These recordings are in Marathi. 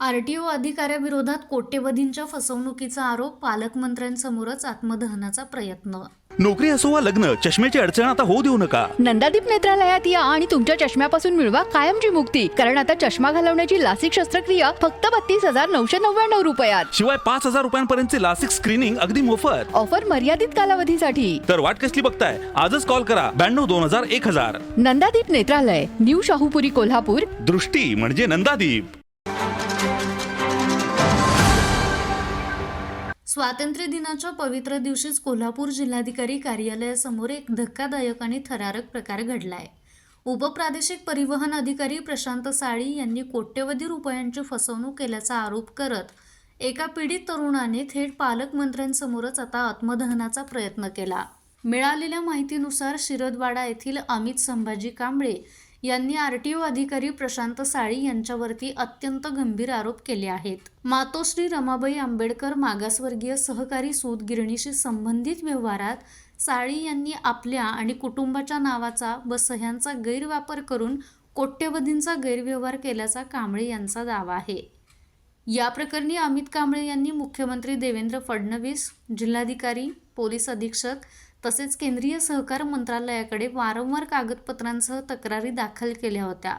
आरटीओ अधिकाऱ्याविरोधात कोट्यवधींच्या फसवणुकीचा आरोप, पालकमंत्र्यांसमोरच आत्मदहनाचा प्रयत्न. नोकरी असो वा लग्न, चष्म्याची अडचण आता होऊ देऊ नका. नंदादीप नेत्रालयात या आणि तुमच्या चष्म्यापासून मिळवा कायमची मुक्ती. कारण आता चष्मा घालवण्याची लासिक शस्त्रक्रिया फक्त 32,999 रुपयात. शिवाय 5,000 रुपयांपर्यंतचे लासिक स्क्रीनिंग अगदी मोफत. ऑफर मर्यादित कालावधीसाठी. तर वाट कसली बघताय? आजच कॉल करा 92,2000-1000. नंदादीप नेत्रालय, न्यू शाहूपुरी, कोल्हापूर. दृष्टी म्हणजे नंदादीप. स्वातंत्र्य दिनाच्या पवित्र दिवशीच कोल्हापूर जिल्हाधिकारी कार्यालयासमोर एक धक्कादायक आणि थरारक प्रकार घडलाय. उपप्रादेशिक परिवहन अधिकारी प्रशांत साळी यांनी कोट्यवधी रुपयांची फसवणूक केल्याचा आरोप करत एका पीडित तरुणाने थेट पालकमंत्र्यांसमोरच आता आत्मदहनाचा प्रयत्न केला. मिळालेल्या माहितीनुसार शिरदवाडा येथील अमित संभाजी कांबळे यांनी आरटीओ अधिकारी प्रशांत साळी यांच्यावरती अत्यंत गंभीर आरोप केले आहेत. मातोश्री रमाबाई आंबेडकर मागासवर्गीय सहकारी सूत गिरणीशी संबंधित व्यवहारात साळी यांनी आपल्या आणि कुटुंबाच्या नावाचा व सह्यांचा गैरवापर करून कोट्यवधींचा गैरव्यवहार केल्याचा कांबळे यांचा दावा आहे. या प्रकरणी अमित कांबळे यांनी मुख्यमंत्री देवेंद्र फडणवीस, जिल्हाधिकारी, पोलीस अधीक्षक तसेच केंद्रीय सहकार मंत्रालयाकडे वारंवार कागदपत्रांसह तक्रारी दाखल केल्या होत्या.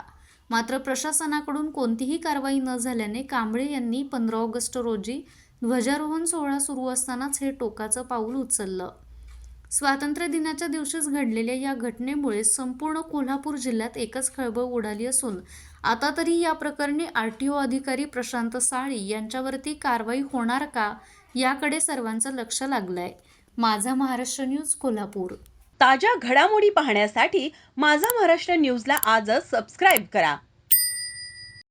मात्र प्रशासनाकडून कोणतीही कारवाई न झाल्याने कांबळे यांनी 15 ऑगस्ट रोजी ध्वजारोहण सोहळा सुरू असतानाच हे टोकाचं पाऊल उचललं. स्वातंत्र्य दिनाच्या दिवशीच घडलेल्या या घटनेमुळे संपूर्ण कोल्हापूर जिल्ह्यात एकच खळबळ उडाली असून आता तरी या प्रकरणी आरटीओ अधिकारी प्रशांत साळी यांच्यावरती कारवाई होणार का, याकडे सर्वांचं लक्ष लागलंय. माझा महाराष्ट्र न्यूज, कोल्हापूर. ताज्या घडामोडी पाहण्यासाठी माझा महाराष्ट्र न्यूजला आजच सबस्क्राईब करा.